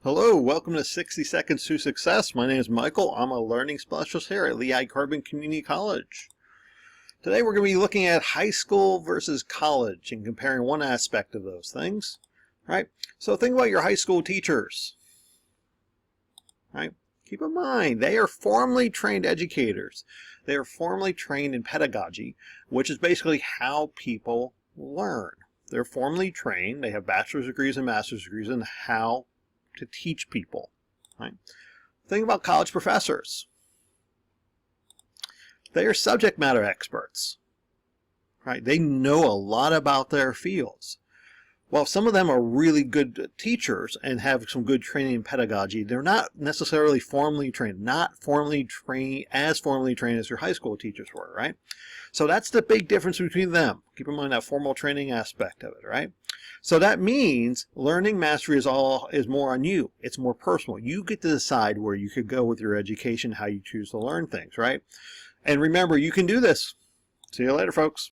Hello, welcome to 60 Seconds to Success. My name is Michael. I'm a learning specialist here at Lehigh Carbon Community College. Today we're going to be looking at high school versus college and comparing one aspect of those things. Right? So think about your high school teachers. Right? Keep in mind, they are formally trained educators. They are formally trained in pedagogy, which is basically how people learn. They're formally trained. They have bachelor's degrees and master's degrees in how to teach people. Right? Think about college professors. They are subject matter experts. Right? They know a lot about their fields. While some of them are really good teachers and have some good training in pedagogy, they're not necessarily formally trained, as formally trained as your high school teachers were, right? So that's the big difference between them. Keep in mind that formal training aspect of it, right? So that means learning mastery is more on you. It's more personal. You get to decide where you could go with your education, how you choose to learn things, right? And remember, you can do this. See you later, folks.